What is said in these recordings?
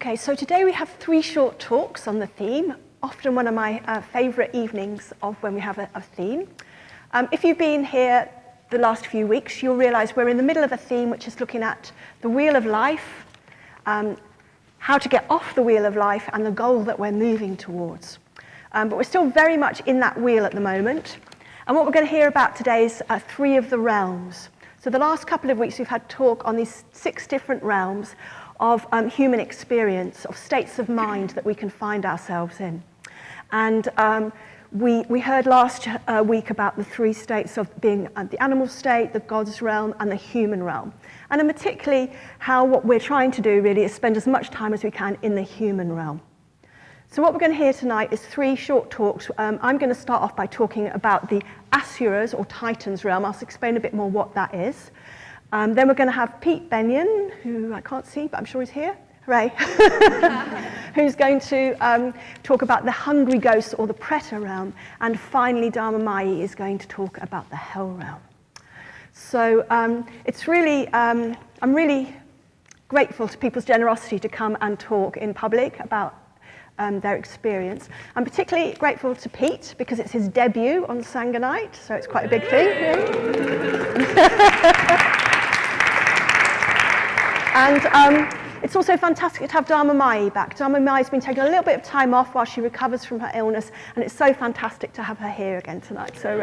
Okay, so today we have 3 short talks on the theme, often one of my favourite evenings of when we have a theme. If you've been here the last few weeks, you'll realise we're in the middle of a theme which is looking at the wheel of life, how to get off the wheel of life and the goal that we're moving towards. But we're still very much in that wheel at the moment. And what we're going to hear about today is 3 of the realms. So the last couple of weeks we've had talk on these 6 different realms of human experience, of states of mind that we can find ourselves in. And we heard last week about the 3 states of being the animal state, the God's realm, and the human realm. And in particularly how what we're trying to do really is spend as much time as we can in the human realm. So what we're going to hear tonight is 3 short talks. I'm going to start off by talking about the Asuras or Titans realm. I'll explain a bit more what that is. Then we're going to have Pete Benyon, who I can't see, but I'm sure he's here. Hooray. Who's going to talk about the hungry ghosts or the Preta realm. And finally, Dharmamayi is going to talk about the hell realm. So it's really, I'm really grateful to people's generosity to come and talk in public about their experience. I'm particularly grateful to Pete because it's his debut on Sangonite, so it's quite a big thing. And it's also fantastic to have Dharmamayi back. Dharmamayi's been taking a little bit of time off while she recovers from her illness, and it's so fantastic to have her here again tonight. So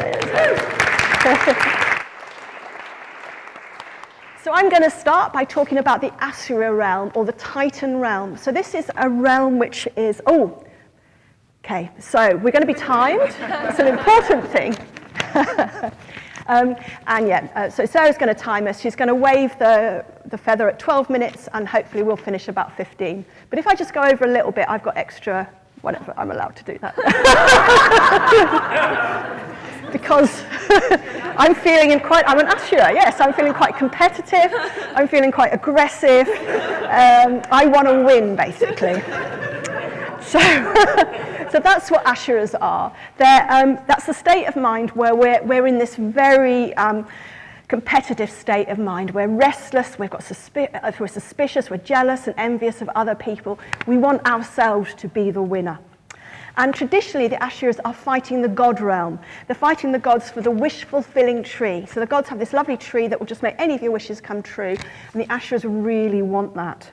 I'm going to start by talking about the Asura realm, or the Titan realm. So this is a realm which is, okay, so we're going to be timed. It's an important thing. So Sarah's going to time us. She's going to wave the feather at 12 minutes, and hopefully we'll finish about 15. But if I just go over a little bit, I've got extra, whatever, I'm allowed to do that. Because I'm an Asura, yes, I'm feeling quite competitive, I'm feeling quite aggressive, I want to win, basically. So that's what Asuras are. That's the state of mind where we're in this very competitive state of mind. We're restless, we're suspicious, we're jealous and envious of other people. We want ourselves to be the winner. And traditionally, the Asuras are fighting the God realm. They're fighting the gods for the wish-fulfilling tree. So the gods have this lovely tree that will just make any of your wishes come true, and the Asuras really want that.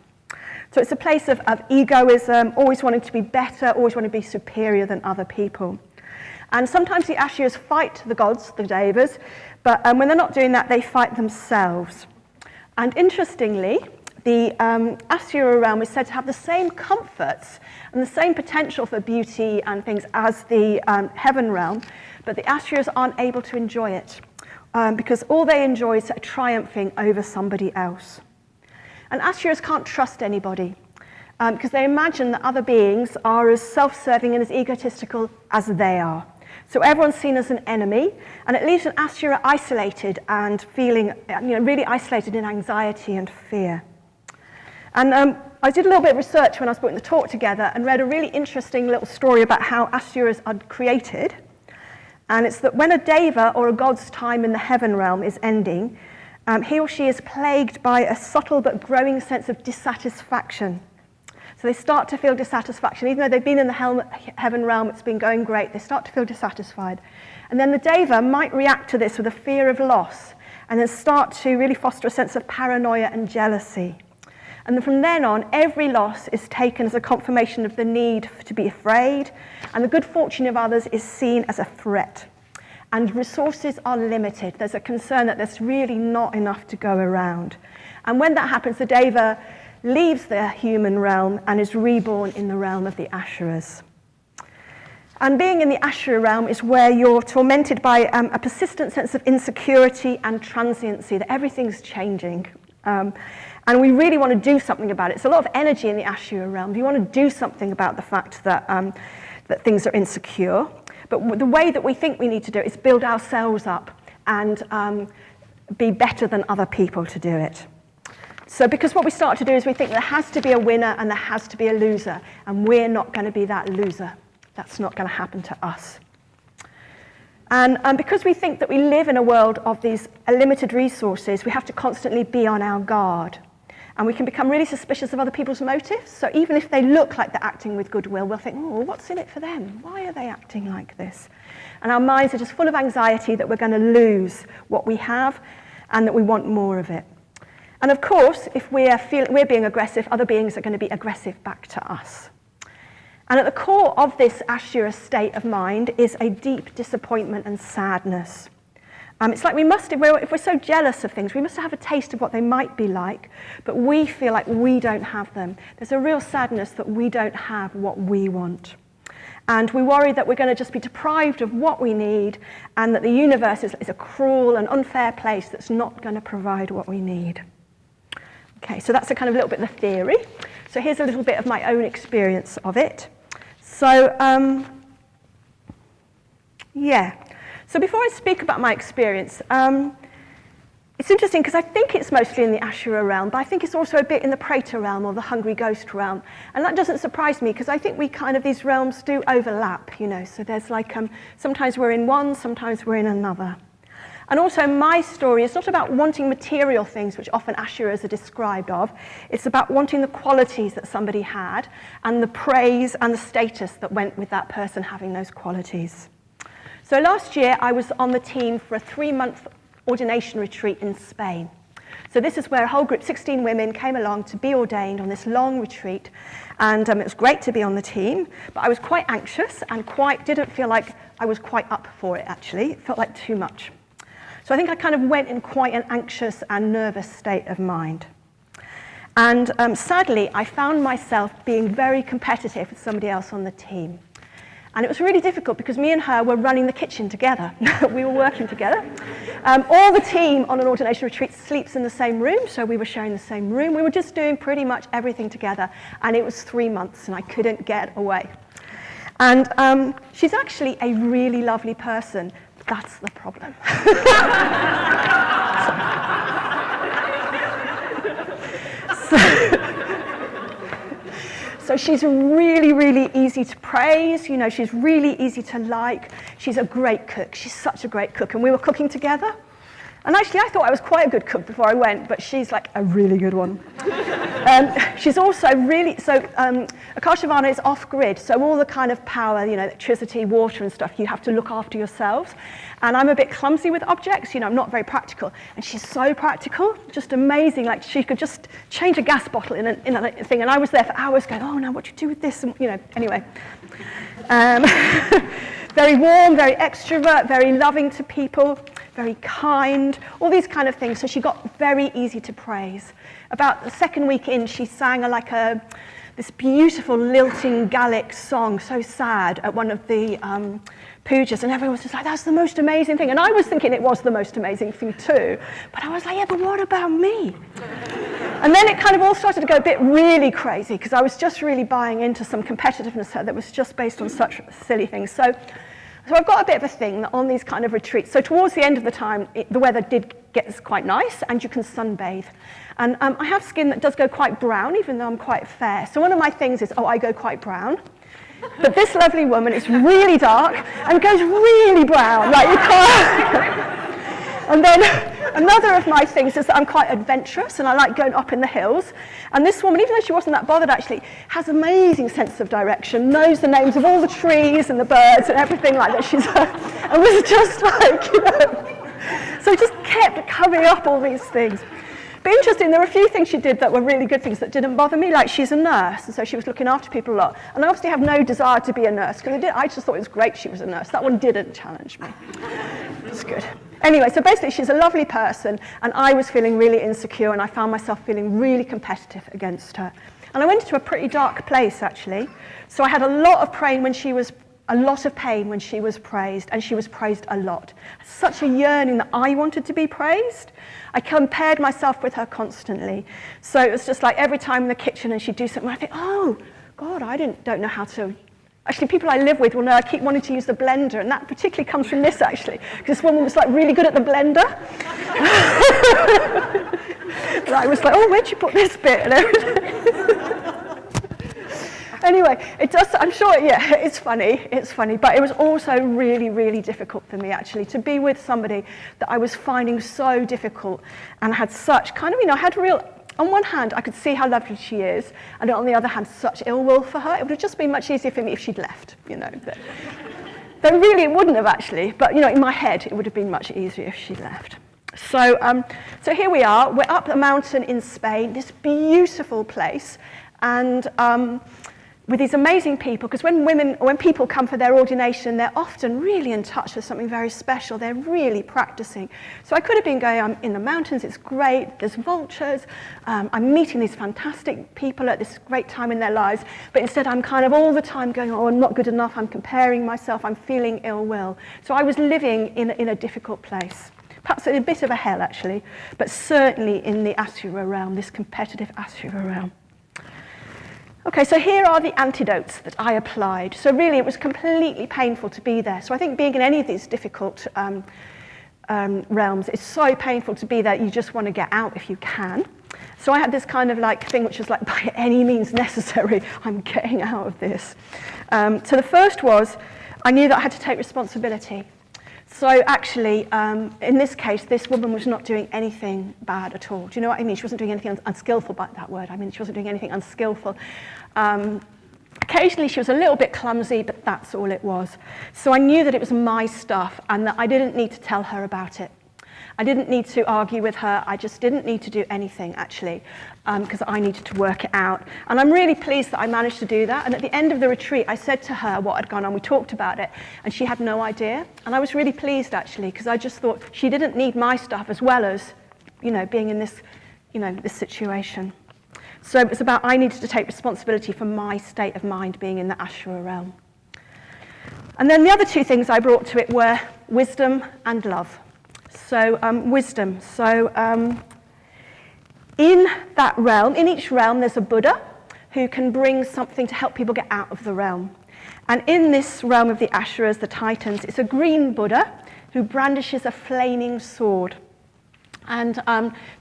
So it's a place of egoism, always wanting to be better, always wanting to be superior than other people. And sometimes the Asuras fight the gods, the Devas, but when they're not doing that, they fight themselves. And interestingly, the Asura realm is said to have the same comforts and the same potential for beauty and things as the heaven realm, but the Asuras aren't able to enjoy it because all they enjoy is triumphing over somebody else. And Asuras can't trust anybody because they imagine that other beings are as self-serving and as egotistical as they are. So everyone's seen as an enemy, and it leaves an Asura isolated and feeling really isolated in anxiety and fear. And I did a little bit of research when I was putting the talk together and read a really interesting little story about how Asuras are created. And it's that when a Deva, or a god's time in the heaven realm, is ending, he or she is plagued by a subtle but growing sense of dissatisfaction. So they start to feel dissatisfaction. Even though they've been in the heaven realm, it's been going great, they start to feel dissatisfied. And then the Deva might react to this with a fear of loss, and then start to really foster a sense of paranoia and jealousy. And from then on, every loss is taken as a confirmation of the need to be afraid, and the good fortune of others is seen as a threat. And resources are limited. There's a concern that there's really not enough to go around. And when that happens, the Deva leaves the human realm and is reborn in the realm of the Asuras. And being in the Asura realm is where you're tormented by a persistent sense of insecurity and transiency, that everything's changing. And we really want to do something about it. It's a lot of energy in the Asura realm. We want to do something about the fact that, that things are insecure. But the way that we think we need to do it is build ourselves up and be better than other people to do it. So because what we start to do is we think there has to be a winner and there has to be a loser. And we're not going to be that loser. That's not going to happen to us. And because we think that we live in a world of these limited resources, we have to constantly be on our guard. And we can become really suspicious of other people's motives. So even if they look like they're acting with goodwill, we'll think, oh, what's in it for them? Why are they acting like this? And our minds are just full of anxiety that we're going to lose what we have and that we want more of it. And of course, if we're being aggressive, other beings are going to be aggressive back to us. And at the core of this Ashura state of mind is a deep disappointment and sadness. It's like if we're so jealous of things, we must have a taste of what they might be like, but we feel like we don't have them. There's a real sadness that we don't have what we want. And we worry that we're going to just be deprived of what we need and that the universe is a cruel and unfair place that's not going to provide what we need. Okay, so that's a kind of little bit of the theory. So here's a little bit of my own experience of it. So, So before I speak about my experience, it's interesting because I think it's mostly in the Ashura realm, but I think it's also a bit in the Preta realm or the hungry ghost realm. And that doesn't surprise me because I think these realms do overlap, So there's sometimes we're in one, sometimes we're in another. And also my story is not about wanting material things, which often Ashuras are described of. It's about wanting the qualities that somebody had and the praise and the status that went with that person having those qualities. So last year, I was on the team for a 3-month ordination retreat in Spain. So this is where a whole group, 16 women, came along to be ordained on this long retreat. And it was great to be on the team, but I was quite anxious and didn't feel like I was quite up for it, actually. It felt like too much. So I think I kind of went in quite an anxious and nervous state of mind. And sadly, I found myself being very competitive with somebody else on the team. And it was really difficult because me and her were running the kitchen together. We were working together. All the team on an ordination retreat sleeps in the same room, so we were sharing the same room. We were just doing pretty much everything together, and it was 3 months, and I couldn't get away. And she's actually a really lovely person. That's the problem. So she's really, really easy to praise. She's really easy to like. She's a great cook. She's such a great cook. And we were cooking together. And actually, I thought I was quite a good cook before I went, but she's like a really good one. She's also Akashavana is off-grid, so all the kind of power, electricity, water and stuff, you have to look after yourselves. And I'm a bit clumsy with objects, I'm not very practical. And she's so practical, just amazing. Like she could just change a gas bottle in a thing, and I was there for hours going, oh, now what do you do with this? And, anyway. Very warm, very extrovert, very loving to people, very kind, all these kind of things. So she got very easy to praise. About the second week in, she sang this beautiful lilting Gallic song, so sad, at one of the pujas, and everyone was just like, that's the most amazing thing. And I was thinking it was the most amazing thing too, but I was like, yeah, but what about me? And then it kind of all started to go a bit really crazy, because I was just really buying into some competitiveness that was just based on such silly things. So I've got a bit of a thing that on these kind of retreats, so towards the end of the time, the weather did get quite nice, and you can sunbathe. And I have skin that does go quite brown, even though I'm quite fair. So one of my things is, I go quite brown. But this lovely woman is really dark and goes really brown, like you can't. And then another of my things is that I'm quite adventurous and I like going up in the hills. And this woman, even though she wasn't that bothered actually, has an amazing sense of direction, knows the names of all the trees and the birds and everything like that. And was just like, so just kept covering up all these things. But interesting, there were a few things she did that were really good things that didn't bother me, like she's a nurse, and so she was looking after people a lot. And I obviously have no desire to be a nurse, because I just thought it was great she was a nurse. That one didn't challenge me. It's good. Anyway, so basically she's a lovely person, and I was feeling really insecure, and I found myself feeling really competitive against her. And I went into a pretty dark place, actually. So I had a lot of pain when she was praised, and she was praised a lot. Such a yearning that I wanted to be praised. I compared myself with her constantly. So it was just like every time in the kitchen and she'd do something, I think, oh, God, I don't know how to. Actually, people I live with will know I keep wanting to use the blender, and that particularly comes from this, actually, because this woman was like really good at the blender. And I was like, oh, where'd you put this bit? And everything. Anyway, it does, I'm sure, yeah, it's funny, but it was also really, really difficult for me, actually, to be with somebody that I was finding so difficult and had such kind of, I had real on one hand, I could see how lovely she is, and on the other hand, such ill will for her. It would have just been much easier for me if she'd left, you know. Though really it wouldn't have actually, but you know, in my head, it would have been much easier if she left. So, so here we are. We're up a mountain in Spain, this beautiful place, and with these amazing people, because when people come for their ordination, they're often really in touch with something very special. They're really practicing. So I could have been going, I'm in the mountains, it's great, there's vultures, I'm meeting these fantastic people at this great time in their lives, but instead I'm kind of all the time going, oh, I'm not good enough, I'm comparing myself, I'm feeling ill will. So I was living in a difficult place. Perhaps a bit of a hell, actually, but certainly in the Asura realm, this competitive Asura realm. Okay, so here are the antidotes that I applied. So really, it was completely painful to be there. So I think being in any of these difficult realms, it's so painful to be there, you just want to get out if you can. So I had this kind of like thing which was like, by any means necessary, I'm getting out of this. So the first was, I knew that I had to take responsibility. So actually, in this case, this woman was not doing anything bad at all. Do you know what I mean? She wasn't doing anything unskillful by that word. I mean, she wasn't doing anything unskillful. Occasionally, she was a little bit clumsy, but that's all it was. So I knew that it was my stuff and that I didn't need to tell her about it. I didn't need to argue with her. I just didn't need to do anything, actually, because I needed to work it out. And I'm really pleased that I managed to do that. And at the end of the retreat, I said to her what had gone on. We talked about it, and she had no idea. And I was really pleased, actually, because I just thought she didn't need my stuff as well as, you know, being in this, you know, this situation. So it was about I needed to take responsibility for my state of mind being in the Ashura realm. And then the other two things I brought to it were wisdom and love. So wisdom. So in that realm, in each realm, there's a Buddha who can bring something to help people get out of the realm. And in this realm of the Asuras, the Titans, it's a green Buddha who brandishes a flaming sword. And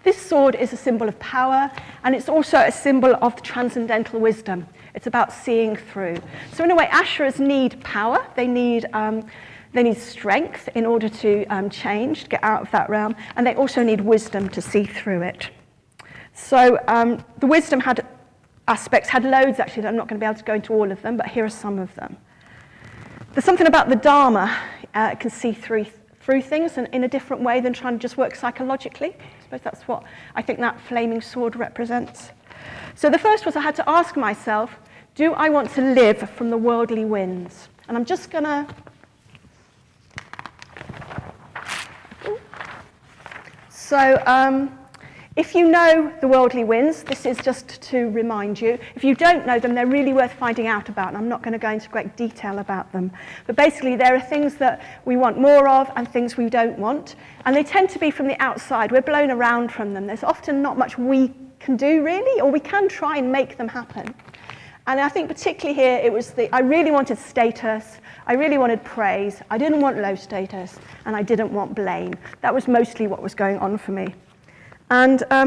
this sword is a symbol of power, and it's also a symbol of transcendental wisdom. It's about seeing through. So in a way, Asuras need power. They need strength in order to change, to get out of that realm, and they also need wisdom to see through it. So the wisdom had loads actually, that I'm not going to be able to go into all of them, but here are some of them. There's something about the Dharma, it can see through things in a different way than trying to just work psychologically. I suppose that's what I think that flaming sword represents. So the first was I had to ask myself, do I want to live from the worldly winds? And I'm just going to... So if you know the worldly winds, this is just to remind you. If you don't know them, they're really worth finding out about, and I'm not going to go into great detail about them. But basically, there are things that we want more of and things we don't want, and they tend to be from the outside. We're blown around from them. There's often not much we can do, really, or we can try and make them happen. And I think particularly here, it was I really wanted status, I really wanted praise, I didn't want low status, and I didn't want blame. That was mostly what was going on for me. And I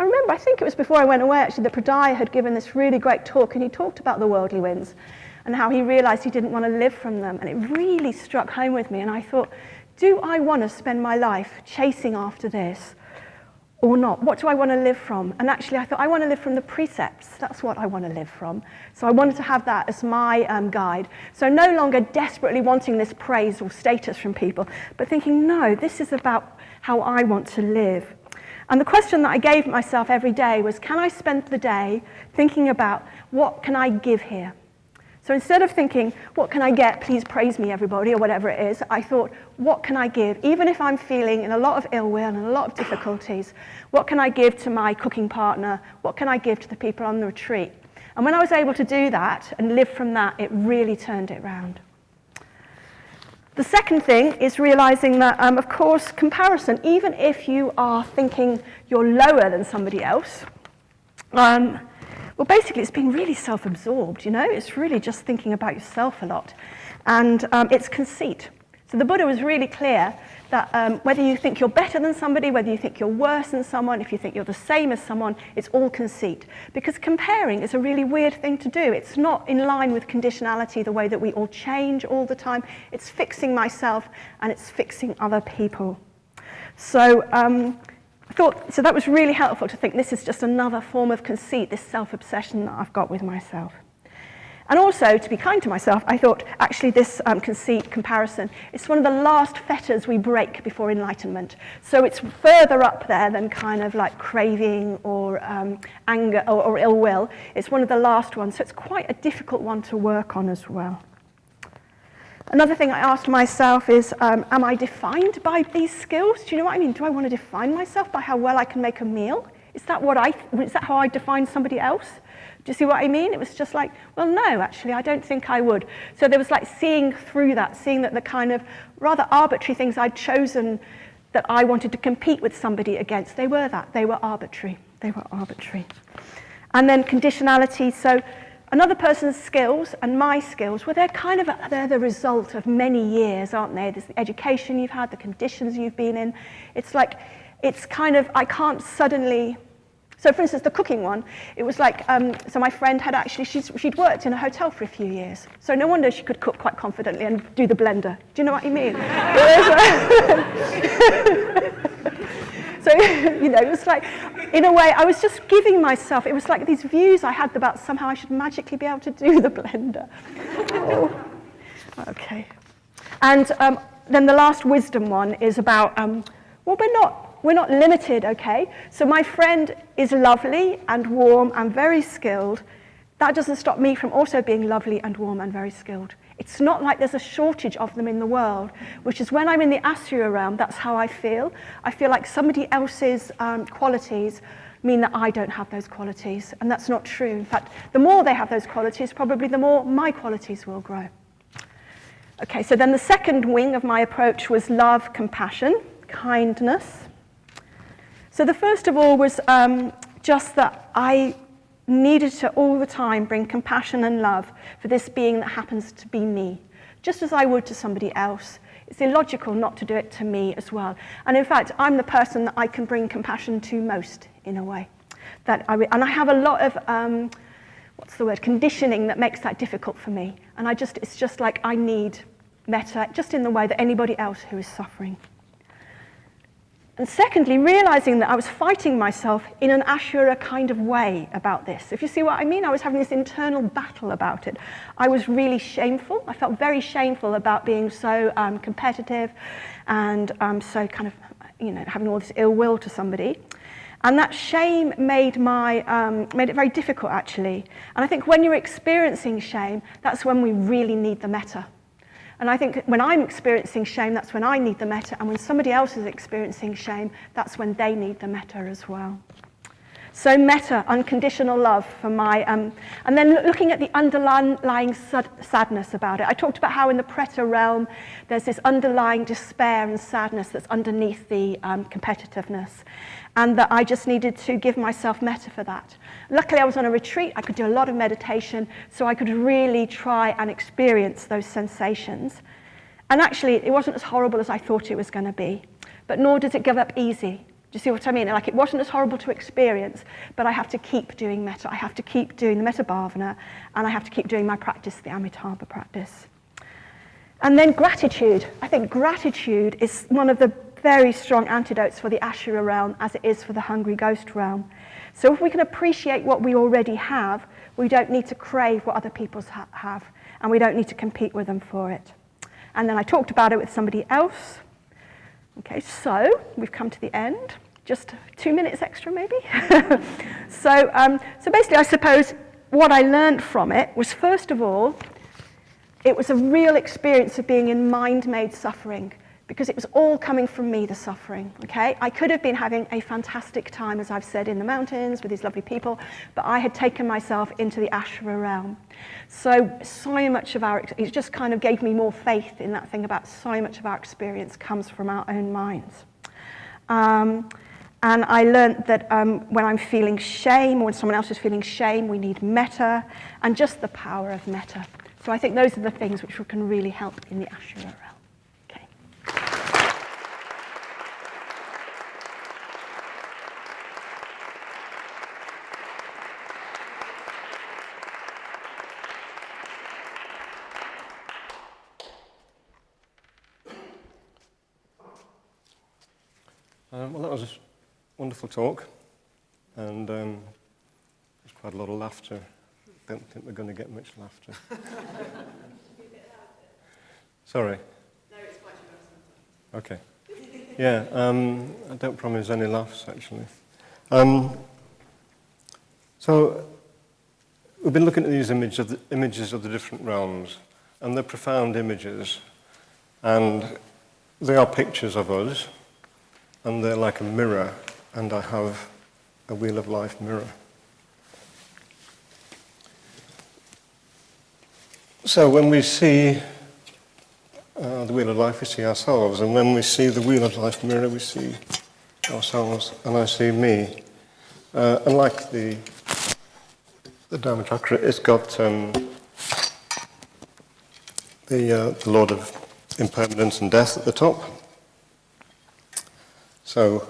remember, I think it was before I went away, actually, that Pradaya had given this really great talk, and he talked about the worldly winds and how he realized he didn't want to live from them. And it really struck home with me, and I thought, do I want to spend my life chasing after this? Or not? What do I want to live from? And actually, I thought, I want to live from the precepts. That's what I want to live from. So I wanted to have that as my guide. So no longer desperately wanting this praise or status from people, but thinking, no, this is about how I want to live. And the question that I gave myself every day was, can I spend the day thinking about what can I give here? So instead of thinking, what can I get, please praise me everybody, or whatever it is, I thought, what can I give? Even if I'm feeling in a lot of ill will and a lot of difficulties, what can I give to my cooking partner? What can I give to the people on the retreat? And when I was able to do that and live from that, it really turned it around. The second thing is realizing that, of course, comparison, even if you are thinking you're lower than somebody else, well, basically, it's being really self-absorbed, you know? It's really just thinking about yourself a lot. And it's conceit. So the Buddha was really clear that whether you think you're better than somebody, whether you think you're worse than someone, if you think you're the same as someone, it's all conceit. Because comparing is a really weird thing to do. It's not in line with conditionality, the way that we all change all the time. It's fixing myself and it's fixing other people. So I thought, so that was really helpful to think this is just another form of conceit, this self-obsession that I've got with myself. And also, to be kind to myself, I thought actually this conceit, comparison, it's one of the last fetters we break before enlightenment. So it's further up there than kind of like craving or anger or ill will. It's one of the last ones, so it's quite a difficult one to work on as well. Another thing I asked myself is, am I defined by these skills? Do you know what I mean? Do I want to define myself by how well I can make a meal? Is that how I define somebody else? Do you see what I mean? It was just like, well, no, actually, I don't think I would. So there was like seeing through that, seeing that the kind of rather arbitrary things I'd chosen that I wanted to compete with somebody against, they were arbitrary. They were arbitrary. And then conditionality, so another person's skills and my skills, well, they're the result of many years, aren't they? There's the education you've had, the conditions you've been in. It's like, it's kind of, I can't suddenly. So for instance, the cooking one, it was like, so my friend had actually, she'd worked in a hotel for a few years. So no wonder she could cook quite confidently and do the blender. Do you know what I mean? So, it was like, in a way, I was just giving myself, it was like these views I had about somehow I should magically be able to do the blender. Oh, okay. And then the last wisdom one is about, we're not limited, okay? So my friend is lovely and warm and very skilled. That doesn't stop me from also being lovely and warm and very skilled. It's not like there's a shortage of them in the world, which is when I'm in the Asura realm, that's how I feel. I feel like somebody else's qualities mean that I don't have those qualities, and that's not true. In fact, the more they have those qualities, probably the more my qualities will grow. Okay, so then the second wing of my approach was love, compassion, kindness. So the first of all was just that I needed to all the time bring compassion and love for this being that happens to be me, just as I would to somebody else. It's illogical not to do it to me as well. And in fact, I'm the person that I can bring compassion to most, in a way. And I have a lot of, conditioning that makes that difficult for me. And it's just like I need metta, just in the way that anybody else who is suffering. And secondly, realizing that I was fighting myself in an Ashura kind of way about this. If you see what I mean, I was having this internal battle about it. I was really shameful. I felt very shameful about being so competitive and so kind of, having all this ill will to somebody. And that shame made it very difficult, actually. And I think when you're experiencing shame, that's when we really need the metta. And I think when I'm experiencing shame, that's when I need the metta. And when somebody else is experiencing shame, that's when they need the metta as well. So metta, unconditional love for my, and then looking at the underlying sadness about it. I talked about how in the Preta realm, there's this underlying despair and sadness that's underneath the competitiveness. And that I just needed to give myself metta for that. Luckily, I was on a retreat. I could do a lot of meditation, so I could really try and experience those sensations. And actually, it wasn't as horrible as I thought it was going to be, but nor does it give up easy. Do you see what I mean? Like, it wasn't as horrible to experience, but I have to keep doing metta. I have to keep doing the metta bhavana, and I have to keep doing my practice, the Amitabha practice. And then gratitude. I think gratitude is one of the very strong antidotes for the Ashura realm as it is for the hungry ghost realm. So if we can appreciate what we already have, we don't need to crave what other people have, and we don't need to compete with them for it. And then I talked about it with somebody else. Okay, so we've come to the end. Just 2 minutes extra, maybe. So basically, I suppose what I learned from it was, first of all, it was a real experience of being in mind-made suffering, because it was all coming from me, the suffering, okay? I could have been having a fantastic time, as I've said, in the mountains with these lovely people, but I had taken myself into the Ashura realm. So much of it just kind of gave me more faith in that thing about so much of our experience comes from our own minds. And I learned that when I'm feeling shame, or when someone else is feeling shame, we need metta, and just the power of metta. So I think those are the things which can really help in the Ashura realm. Well, that was wonderful talk, and there's quite a lot of laughter. I don't think we're going to get much laughter. Sorry. No, it's quite Okay. Yeah, I don't promise any laughs, actually. So, we've been looking at these images of the different realms, and they're profound images, and they are pictures of us, and they're like a mirror, and I have a Wheel of Life mirror. So when we see the Wheel of Life, we see ourselves, and when we see the Wheel of Life mirror, we see ourselves, and I see me. Unlike the Dharma Chakra, it's got the Lord of Impermanence and Death at the top. So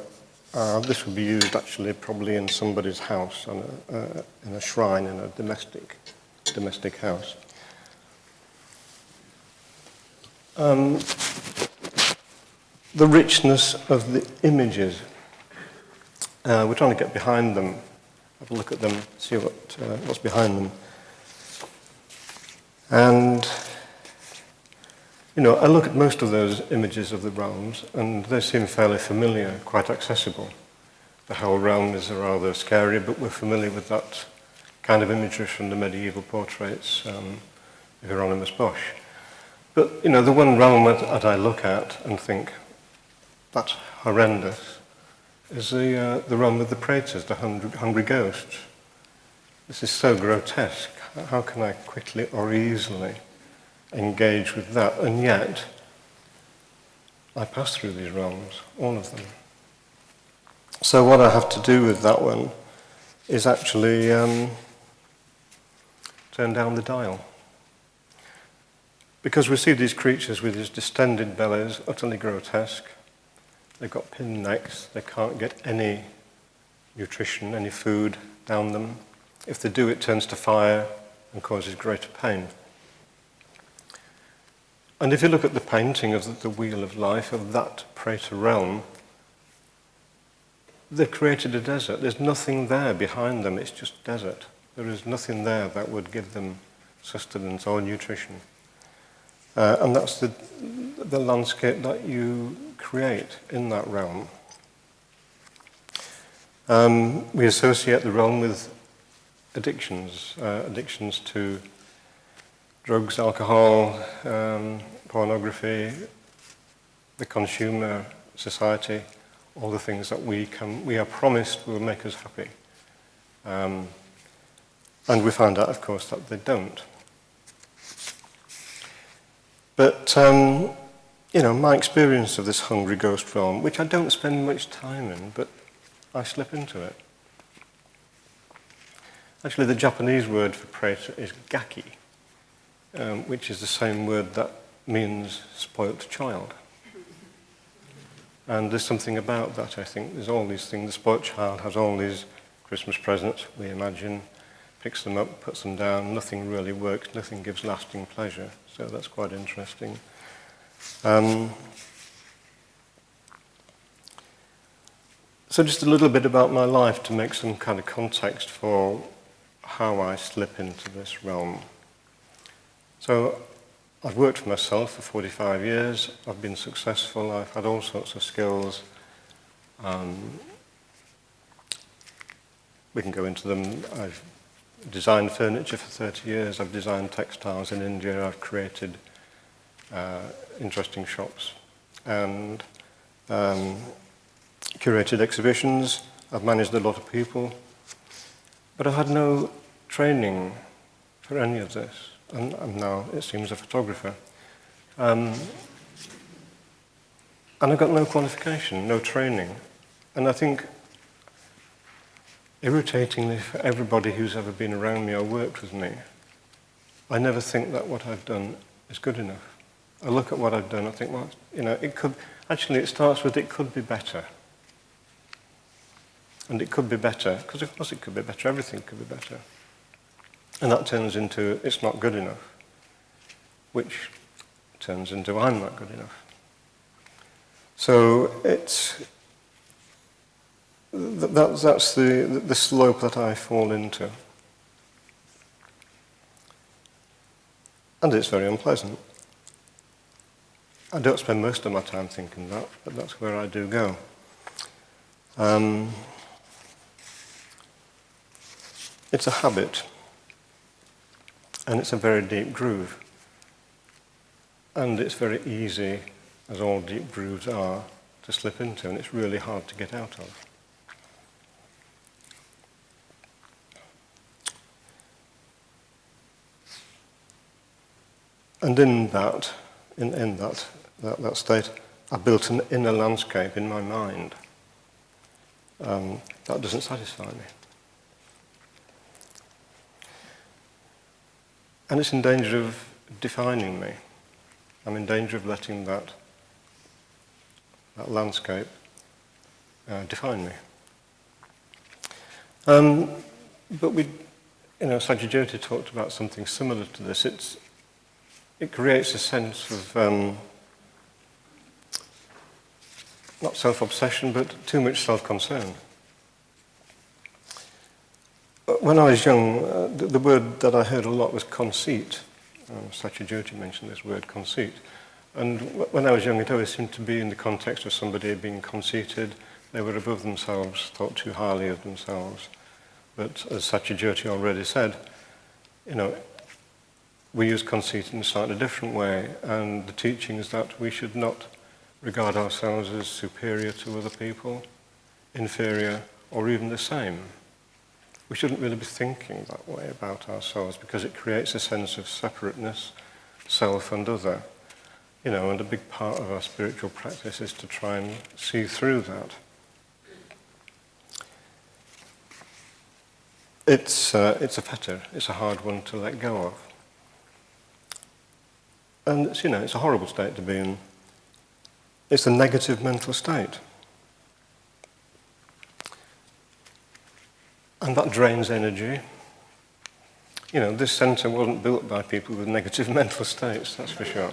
this would be used actually probably in somebody's house, in a shrine, in a domestic house. The richness of the images, we're trying to get behind them, have a look at them, see what's behind them. And, I look at most of those images of the realms, and they seem fairly familiar, quite accessible. The whole realm is rather scary, but we're familiar with that kind of imagery from the medieval portraits of Hieronymus Bosch. But, the one realm that I look at and think, that's horrendous, is the realm of the pretas, the hungry ghosts. This is so grotesque. How can I quickly or easily engage with that? And yet, I pass through these realms, all of them. So what I have to do with that one is actually turn down the dial. Because we see these creatures with these distended bellies, utterly grotesque. They've got pinned necks, they can't get any nutrition, any food down them. If they do, it turns to fire and causes greater pain. And if you look at the painting of the Wheel of Life, of that Preta realm, they've created a desert. There's nothing there behind them, it's just desert. There is nothing there that would give them sustenance or nutrition. And that's the landscape that you create in that realm. We associate the realm with addictions to drugs, alcohol, pornography, the consumer society, all the things that we are promised will make us happy. And we find out, of course, that they don't. But, my experience of this hungry ghost realm, which I don't spend much time in, but I slip into it. Actually, the Japanese word for preta is gaki, which is the same word that means spoilt child. And there's something about that, I think. There's all these things. The spoilt child has all these Christmas presents, we imagine, picks them up, puts them down, nothing really works, nothing gives lasting pleasure. So that's quite interesting. So just a little bit about my life to make some kind of context for how I slip into this realm. So I've worked for myself for 45 years. I've been successful. I've had all sorts of skills. We can go into them. I've designed furniture for 30 years. I've designed textiles in India. I've created interesting shops and curated exhibitions. I've managed a lot of people. But I've had no training for any of this. And I'm now, it seems, a photographer. And I've got no qualification, no training. And I think, irritatingly for everybody who's ever been around me or worked with me, I never think that what I've done is good enough. I look at what I've done, I think, well, it could, actually it starts with it could be better. And it could be better, because of course it could be better, everything could be better. And that turns into, it's not good enough, which turns into, I'm not good enough. So that's the slope that I fall into. And it's very unpleasant. I don't spend most of my time thinking that, but that's where I do go. It's a habit, and it's a very deep groove. And it's very easy, as all deep grooves are, to slip into, and it's really hard to get out of. And in that state, I built an inner landscape in my mind. That doesn't satisfy me. And it's in danger of defining me. I'm in danger of letting that landscape define me. But Satyajyoti talked about something similar to this. It creates a sense of not self-obsession, but too much self-concern. When I was young, the word that I heard a lot was conceit. Satyajyoti mentioned this word, conceit. And when I was young, it always seemed to be in the context of somebody being conceited. They were above themselves, thought too highly of themselves. But as Satyajyoti already said, we use conceit in a slightly different way, and the teaching is that we should not regard ourselves as superior to other people, inferior, or even the same. We shouldn't really be thinking that way about ourselves because it creates a sense of separateness, self and other. And a big part of our spiritual practice is to try and see through that. It's a fetter. It's a hard one to let go of. And it's a horrible state to be in. It's a negative mental state. And that drains energy. This centre wasn't built by people with negative mental states, that's for sure.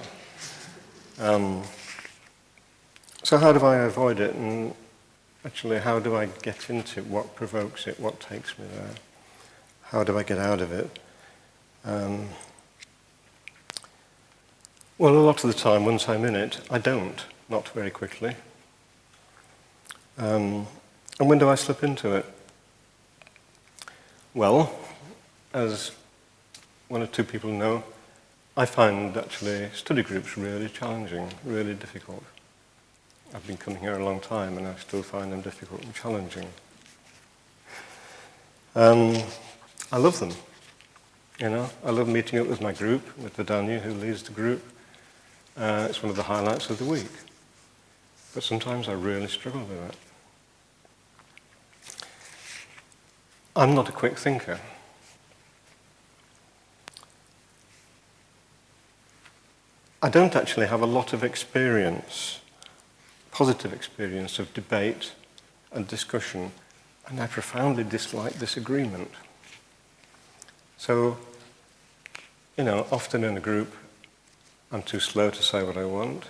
So how do I avoid it? And actually, how do I get into it? What provokes it? What takes me there? How do I get out of it? Well, a lot of the time, once I'm in it, I don't. Not very quickly. And when do I slip into it? Well, as one or two people know, I find actually study groups really challenging, really difficult. I've been coming here a long time and I still find them difficult and challenging. I love them. I love meeting up with my group, with Vidanya, who leads the group. It's one of the highlights of the week. But sometimes I really struggle with it. I'm not a quick thinker. I don't actually have a lot of experience, positive experience of debate and discussion, and I profoundly dislike disagreement. So, often in a group, I'm too slow to say what I want.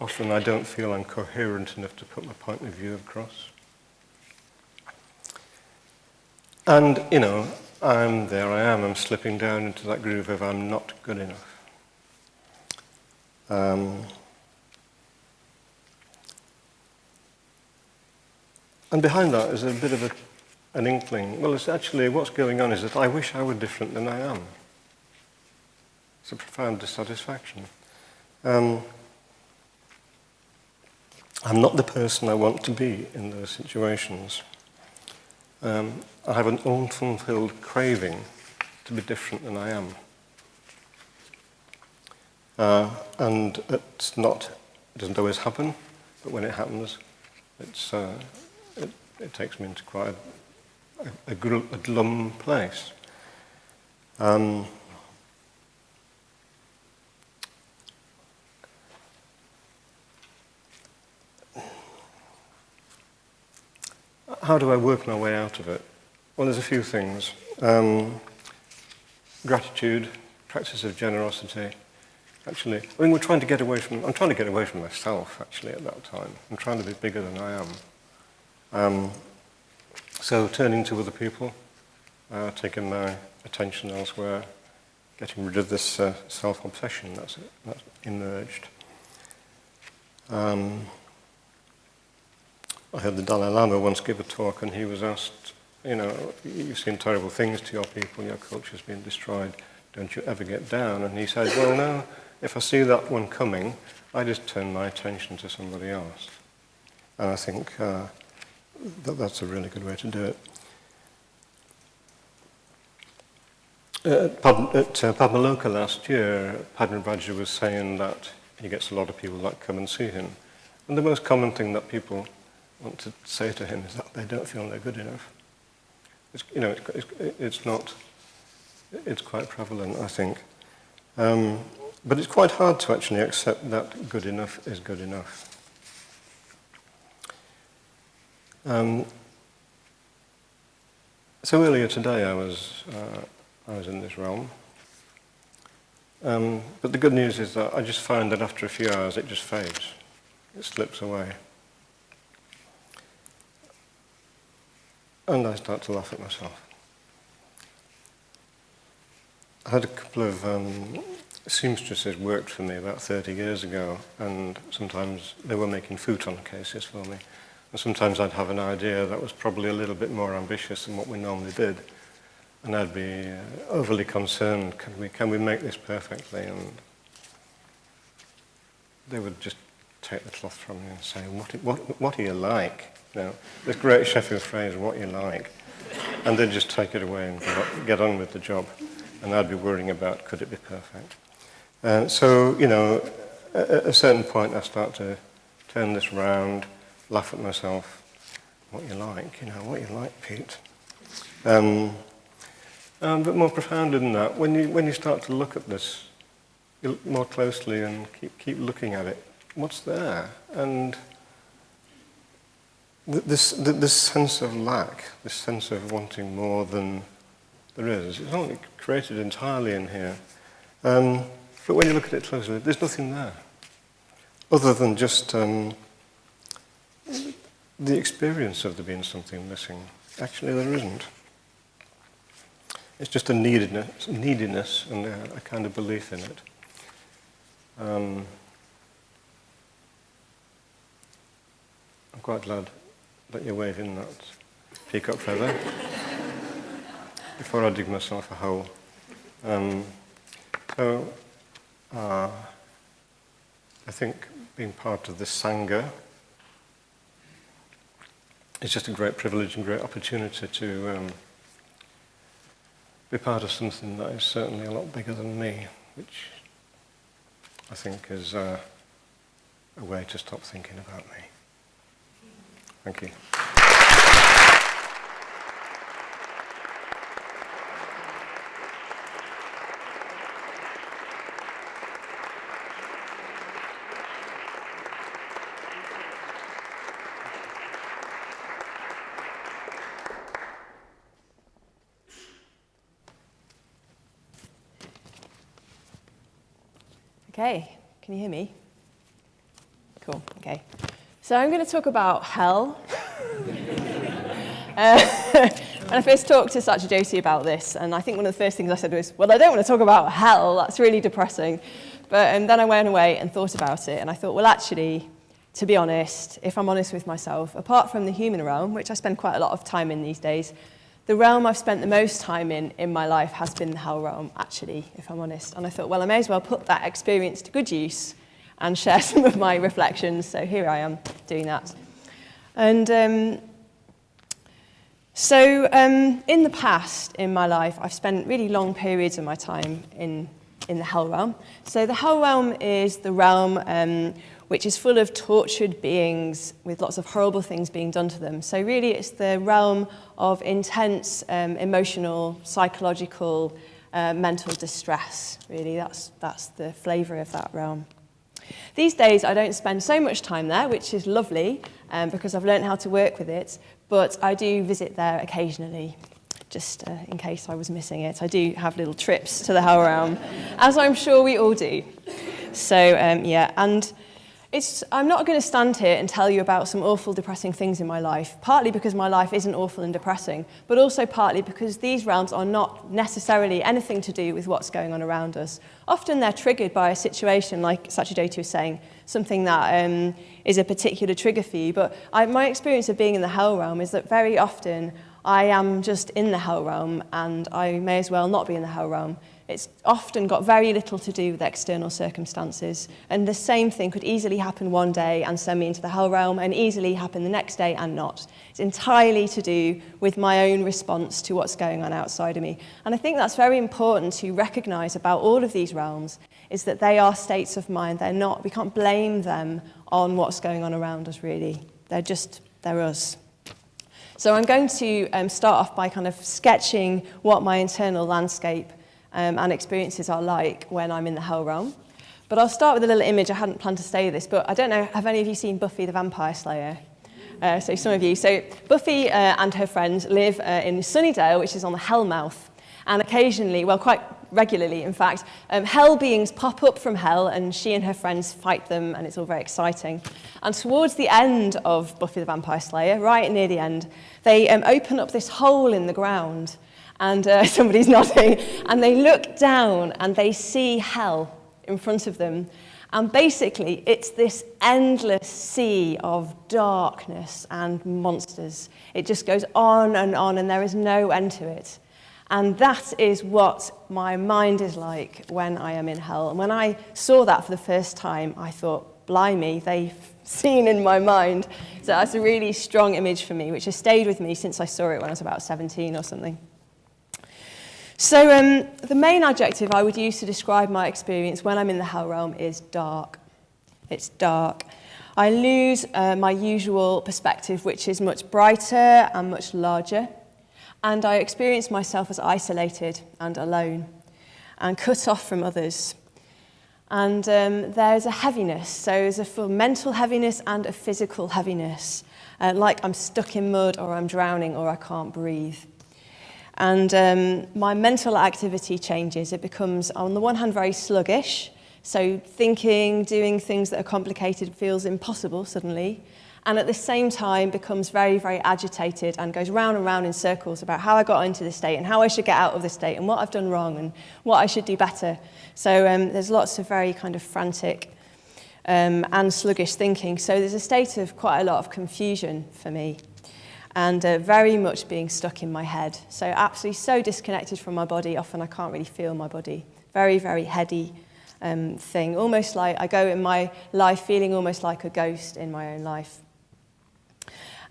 Often I don't feel I'm coherent enough to put my point of view across. And, I'm slipping down into that groove of I'm not good enough. And behind that is a bit of an inkling. Well, it's actually what's going on is that I wish I were different than I am. It's a profound dissatisfaction. I'm not the person I want to be in those situations. I have an unfulfilled craving to be different than I am. And it doesn't always happen, but when it happens, it takes me into quite a glum place. How do I work my way out of it? Well, there's a few things. Gratitude, practice of generosity. Actually, I'm trying to get away from myself, actually, at that time. I'm trying to be bigger than I am. So turning to other people, taking my attention elsewhere, getting rid of this self-obsession that's emerged. I heard the Dalai Lama once give a talk, and he was asked, you've seen terrible things to your people, your culture's been destroyed, don't you ever get down? And he said, well, no, if I see that one coming, I just turn my attention to somebody else. And I think that's a really good way to do it. At Padmaloka last year, Padmaraja was saying that he gets a lot of people that come and see him. And the most common thing that people want to say to him is that they don't feel they're good enough. It's quite prevalent, I think. But it's quite hard to actually accept that good enough is good enough. So earlier today I was in this realm. But the good news is that I just find that after a few hours it just fades. It slips away. And I start to laugh at myself. I had a couple of seamstresses worked for me about 30 years ago, and sometimes they were making futon cases for me. And sometimes I'd have an idea that was probably a little bit more ambitious than what we normally did. And I'd be overly concerned, can we make this perfectly? And they would just take the cloth from me and say, what are you like? This great Sheffield phrase, what you like. And they'd just take it away and get on with the job. And I'd be worrying about, could it be perfect? So, at a certain point I start to turn this round, laugh at myself, what you like, Pete. But more profound than that, when you start to look at this more closely and keep looking at it, what's there? And this sense of lack, this sense of wanting more than there is, it's only created entirely in here. But when you look at it closely, there's nothing there, other than just the experience of there being something missing. Actually, there isn't. It's just a neediness and a kind of belief in it. I'm quite glad that you're waving that peacock feather before I dig myself a hole. I think being part of this Sangha is just a great privilege and great opportunity to be part of something that is certainly a lot bigger than me, which I think is a way to stop thinking about me. Thank you. Okay, can you hear me? Cool, okay. So I'm going to talk about hell. When I first talked to Satyajyoti about this, and I think one of the first things I said was, well, I don't want to talk about hell, that's really depressing. But then I went away and thought about it, and I thought, well, actually, to be honest, if I'm honest with myself, apart from the human realm, which I spend quite a lot of time in these days, the realm I've spent the most time in my life has been the hell realm, actually, if I'm honest. And I thought, well, I may as well put that experience to good use and share some of my reflections. So here I am doing that. And in the past, in my life, I've spent really long periods of my time in the hell realm. So the hell realm is the realm which is full of tortured beings with lots of horrible things being done to them. So really it's the realm of intense emotional, psychological, mental distress, really. That's the flavour of that realm. These days I don't spend so much time there, which is lovely, because I've learned how to work with it, but I do visit there occasionally, just in case I was missing it. I do have little trips to the hell realm, as I'm sure we all do. So, yeah, and I'm not going to stand here and tell you about some awful, depressing things in my life, partly because my life isn't awful and depressing, but also partly because these realms are not necessarily anything to do with what's going on around us. Often they're triggered by a situation, like Satyajyoti was saying, something that is a particular trigger for you. But my experience of being in the hell realm is that very often I am just in the hell realm and I may as well not be in the hell realm. It's often got very little to do with external circumstances. And the same thing could easily happen one day and send me into the hell realm, and easily happen the next day and not. It's entirely to do with my own response to what's going on outside of me. And I think that's very important to recognise about all of these realms, is that they are states of mind. They're not, we can't blame them on what's going on around us, really. They're us. So I'm going to start off by kind of sketching what my internal landscape and experiences are like when I'm in the hell realm. But I'll start with a little image. I hadn't planned to say this, but I don't know, have any of you seen Buffy the Vampire Slayer? So some of you. So Buffy and her friends live in Sunnydale, which is on the Hellmouth. And occasionally, well, quite regularly, in fact, hell beings pop up from hell, and she and her friends fight them, and it's all very exciting. And towards the end of Buffy the Vampire Slayer, right near the end, they open up this hole in the ground, and somebody's nodding, and they look down and they see hell in front of them. And basically, it's this endless sea of darkness and monsters. It just goes on, and there is no end to it. And that is what my mind is like when I am in hell. And when I saw that for the first time, I thought, blimey, they've seen in my mind. So that's a really strong image for me, which has stayed with me since I saw it when I was about 17 or something. So the main adjective I would use to describe my experience when I'm in the hell realm is dark. It's dark. I lose my usual perspective, which is much brighter and much larger. And I experience myself as isolated and alone and cut off from others. And there's a heaviness. So there's a mental heaviness and a physical heaviness, like I'm stuck in mud or I'm drowning or I can't breathe. And my mental activity changes. It becomes, on the one hand, very sluggish. So thinking, doing things that are complicated feels impossible suddenly. And at the same time becomes very, very agitated and goes round and round in circles about how I got into this state and how I should get out of this state and what I've done wrong and what I should do better. So there's lots of very kind of frantic and sluggish thinking. So there's a state of quite a lot of confusion for me. And very much being stuck in my head. So absolutely so disconnected from my body, often I can't really feel my body. Very, very heady thing. Almost like I go in my life feeling almost like a ghost in my own life.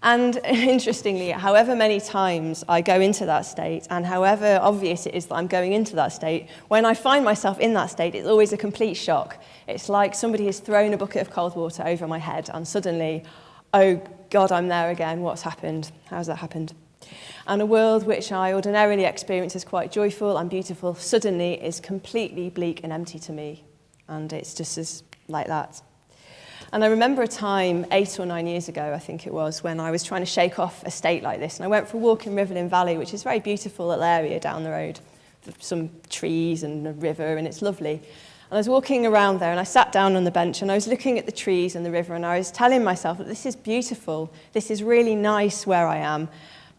And interestingly, however many times I go into that state, and however obvious it is that I'm going into that state, when I find myself in that state, it's always a complete shock. It's like somebody has thrown a bucket of cold water over my head, and suddenly, oh God, I'm there again. What's happened? How's that happened? And a world which I ordinarily experience as quite joyful and beautiful suddenly is completely bleak and empty to me. And it's just as like that. And I remember a time 8 or 9 years ago, I think it was, when I was trying to shake off a state like this. And I went for a walk in Riverlyn Valley, which is a very beautiful little area down the road. Some trees and a river, and it's lovely. And I was walking around there, and I sat down on the bench, and I was looking at the trees and the river, and I was telling myself that this is beautiful. This is really nice where I am.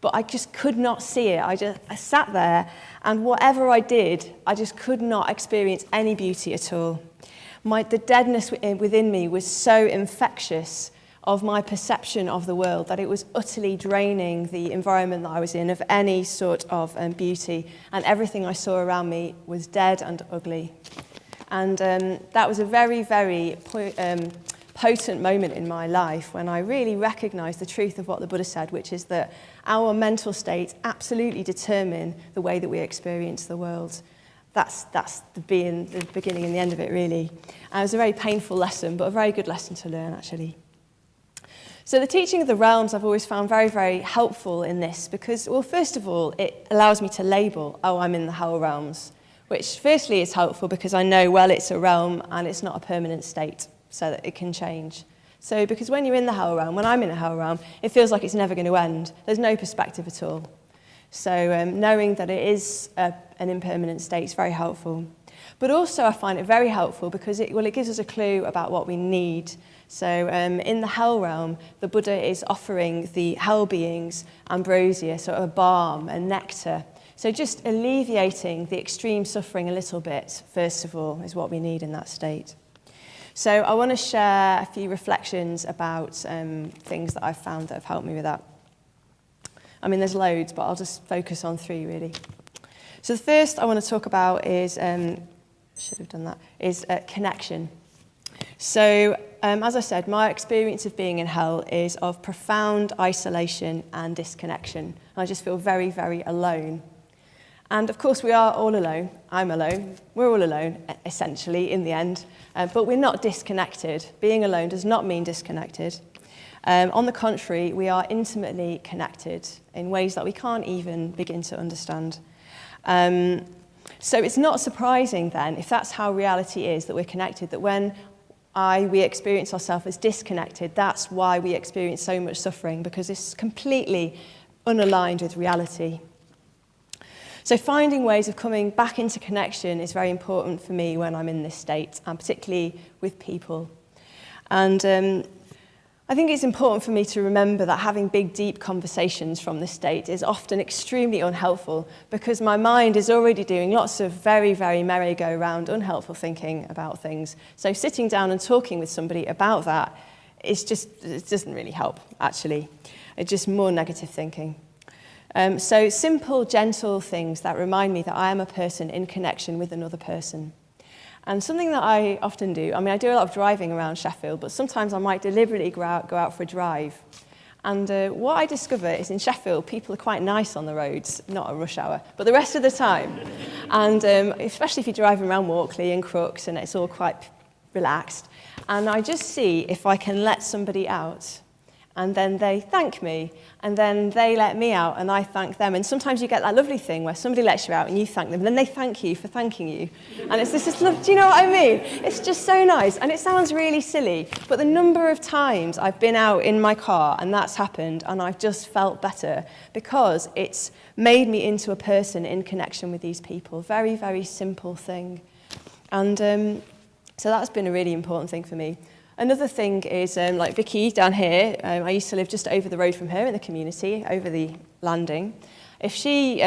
But I just could not see it. I sat there, and whatever I did, I just could not experience any beauty at all. The deadness within me was so infectious of my perception of the world that it was utterly draining the environment that I was in of any sort of beauty, and everything I saw around me was dead and ugly. And that was a very, very potent moment in my life when I really recognized the truth of what the Buddha said, which is that our mental states absolutely determine the way that we experience the world. That's the beginning and the end of it, really. And it was a very painful lesson, but a very good lesson to learn, actually. So the teaching of the realms I've always found very, very helpful in this because, well, first of all, it allows me to label, oh, I'm in the hell realms, which firstly is helpful because I know, well, it's a realm and it's not a permanent state, so that it can change. So because when you're in the hell realm, when I'm in a hell realm, it feels like it's never going to end. There's no perspective at all. So knowing that it is an impermanent state is very helpful. But also I find it very helpful because it gives us a clue about what we need. So in the hell realm, the Buddha is offering the hell beings ambrosia, sort of a balm, a nectar. So just alleviating the extreme suffering a little bit, first of all, is what we need in that state. So I want to share a few reflections about things that I've found that have helped me with that. I mean, there's loads, but I'll just focus on 3, really. So the first I want to talk about is, connection. So, as I said, my experience of being in hell is of profound isolation and disconnection. I just feel very, very alone. And of course, we are all alone. I'm alone. We're all alone, essentially, in the end. But we're not disconnected. Being alone does not mean disconnected. On the contrary, we are intimately connected in ways that we can't even begin to understand. So it's not surprising then, if that's how reality is, that we're connected, that when we experience ourselves as disconnected, that's why we experience so much suffering, because it's completely unaligned with reality. So finding ways of coming back into connection is very important for me when I'm in this state, and particularly with people. And I think it's important for me to remember that having big, deep conversations from this state is often extremely unhelpful, because my mind is already doing lots of very, very merry-go-round, unhelpful thinking about things. So sitting down and talking with somebody about that, it doesn't really help, actually. It's just more negative thinking. So simple, gentle things that remind me that I am a person in connection with another person. And something that I often do, I mean, I do a lot of driving around Sheffield, but sometimes I might deliberately go out for a drive. And what I discover is in Sheffield, people are quite nice on the roads, not at rush hour, but the rest of the time. And especially if you're driving around Walkley and Crooks, and it's all quite relaxed. And I just see if I can let somebody out, and then they thank me, and then they let me out, and I thank them. And sometimes you get that lovely thing where somebody lets you out and you thank them, and then they thank you for thanking you. And it's this love, do you know what I mean? It's just so nice, and it sounds really silly, but the number of times I've been out in my car and that's happened, and I've just felt better, because it's made me into a person in connection with these people. Very, very simple thing. And so that's been a really important thing for me. Another thing is, like Vicky down here, I used to live just over the road from her in the community, over the landing. If she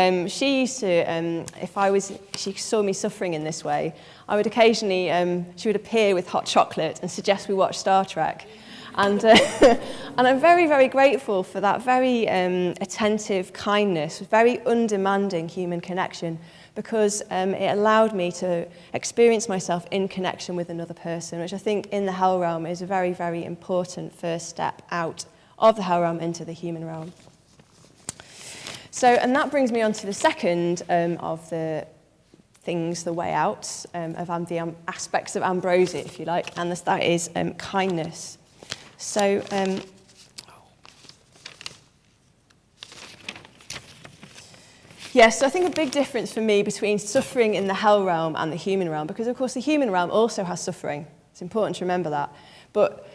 saw me suffering in this way, I would occasionally, she would appear with hot chocolate and suggest we watch Star Trek. And and I'm very, very grateful for that very attentive kindness, very undemanding human connection, because it allowed me to experience myself in connection with another person, which I think in the hell realm is a very, very important first step out of the hell realm into the human realm. So, and that brings me on to the second of the things, the way out, of the aspects of ambrosia, if you like, and that is kindness. So, yes, I think a big difference for me between suffering in the hell realm and the human realm, because of course the human realm also has suffering. It's important to remember that. But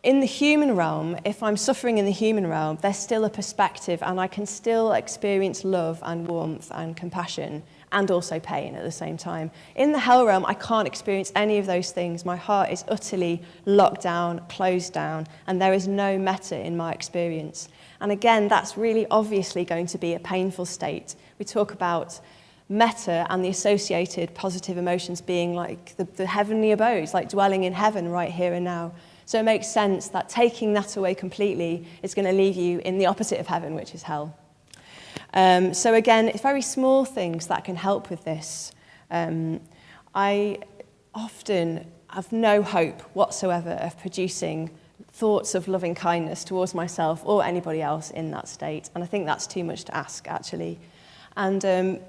in the human realm, if I'm suffering in the human realm, there's still a perspective, and I can still experience love and warmth and compassion, and also pain at the same time. In the hell realm, I can't experience any of those things. My heart is utterly locked down, closed down, and there is no metta in my experience. And again, that's really obviously going to be a painful state. We talk about metta and the associated positive emotions being like the heavenly abodes, like dwelling in heaven right here and now. So it makes sense that taking that away completely is going to leave you in the opposite of heaven, which is hell. So again, it's very small things that can help with this. I often have no hope whatsoever of producing thoughts of loving kindness towards myself or anybody else in that state. And I think that's too much to ask, actually. And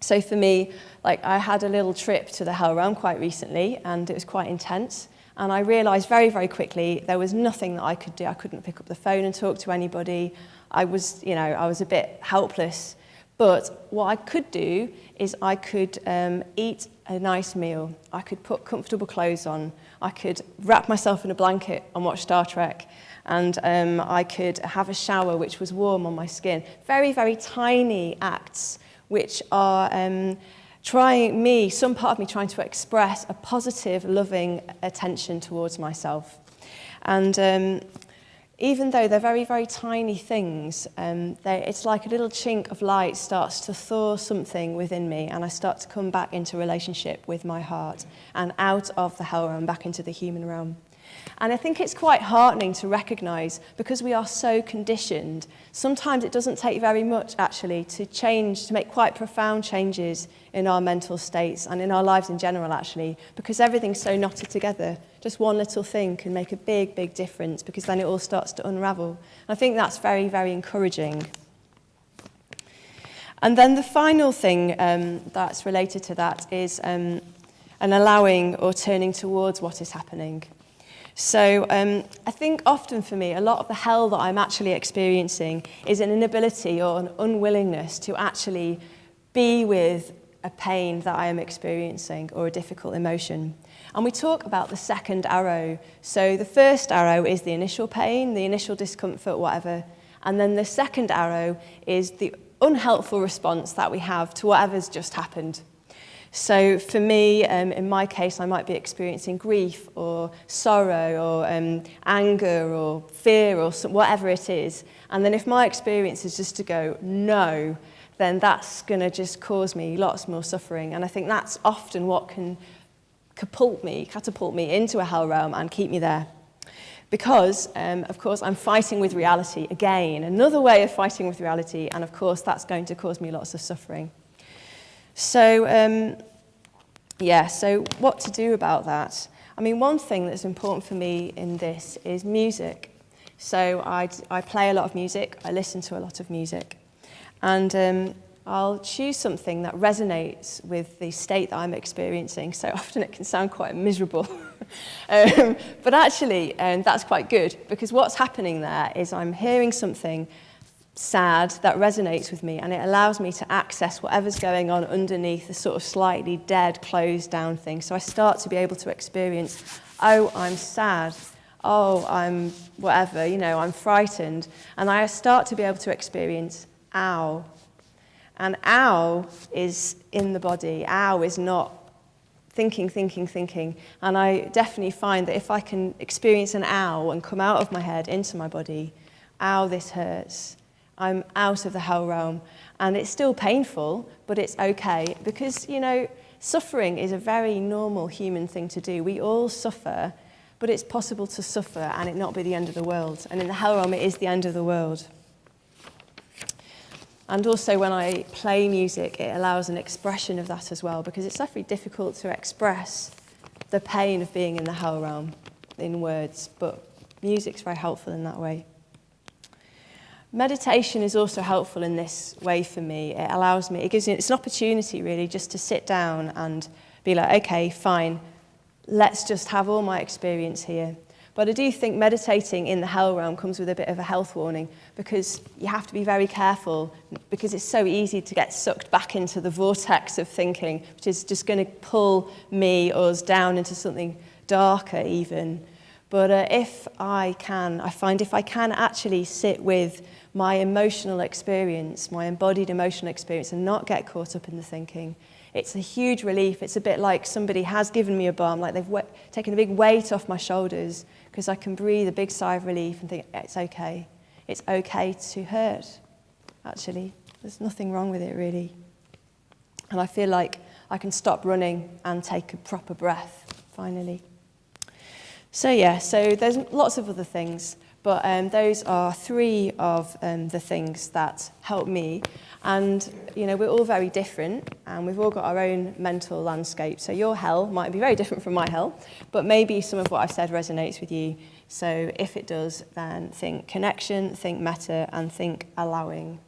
so for me, like, I had a little trip to the hell realm quite recently, and it was quite intense. And I realised very, very quickly there was nothing that I could do. I couldn't pick up the phone and talk to anybody. I was a bit helpless. But what I could do is I could eat a nice meal. I could put comfortable clothes on. I could wrap myself in a blanket and watch Star Trek. And I could have a shower which was warm on my skin. Very, very tiny acts which are some part of me trying to express a positive, loving attention towards myself. And even though they're very, very tiny things, it's like a little chink of light starts to thaw something within me, and I start to come back into relationship with my heart and out of the hell realm back into the human realm. And I think it's quite heartening to recognise, because we are so conditioned, sometimes it doesn't take very much actually to change, to make quite profound changes in our mental states and in our lives in general actually, because everything's so knotted together. Just one little thing can make a big, big difference, because then it all starts to unravel. And I think that's very, very encouraging. And then the final thing that's related to that is an allowing or turning towards what is happening. So I think often for me, a lot of the hell that I'm actually experiencing is an inability or an unwillingness to actually be with a pain that I am experiencing or a difficult emotion. And we talk about the second arrow. So the first arrow is the initial pain, the initial discomfort, whatever. And then the second arrow is the unhelpful response that we have to whatever's just happened. So for me, in my case, I might be experiencing grief or sorrow or anger or fear or whatever it is. And then if my experience is just to go, no, then that's going to just cause me lots more suffering. And I think that's often what can catapult me into a hell realm and keep me there. Because, of course, I'm fighting with reality again, another way of fighting with reality. And, of course, that's going to cause me lots of suffering. So, so what to do about that? I mean, one thing that's important for me in this is music. So I play a lot of music, I listen to a lot of music, and I'll choose something that resonates with the state that I'm experiencing. So often it can sound quite miserable, but actually that's quite good, because what's happening there is I'm hearing something sad that resonates with me, and it allows me to access whatever's going on underneath the sort of slightly dead, closed down thing. So I start to be able to experience, oh, I'm sad, oh, I'm whatever, I'm frightened, and I start to be able to experience ow. And ow is in the body. Ow is not thinking. And I definitely find that if I can experience an ow and come out of my head into my body, ow, this hurts, I'm out of the hell realm. And it's still painful, but it's okay, because, suffering is a very normal human thing to do. We all suffer, but it's possible to suffer and it not be the end of the world. And in the hell realm, it is the end of the world. And also when I play music, it allows an expression of that as well, because it's very difficult to express the pain of being in the hell realm in words, but music's very helpful in that way. Meditation is also helpful in this way for me. It allows me, it's an opportunity really just to sit down and be like, okay, fine, let's just have all my experience here. But I do think meditating in the hell realm comes with a bit of a health warning, because you have to be very careful, because it's so easy to get sucked back into the vortex of thinking, which is just going to pull us down into something darker even. But if I can actually sit with my emotional experience, my embodied emotional experience, and not get caught up in the thinking, it's a huge relief. It's a bit like somebody has given me a balm, like they've taken a big weight off my shoulders, because I can breathe a big sigh of relief and think, it's okay. It's okay to hurt, actually. There's nothing wrong with it, really. And I feel like I can stop running and take a proper breath, finally. So there's lots of other things, but those are three of the things that help me. And, we're all very different, and we've all got our own mental landscape. So your hell might be very different from my hell, but maybe some of what I've said resonates with you. So if it does, then think connection, think metta, and think allowing.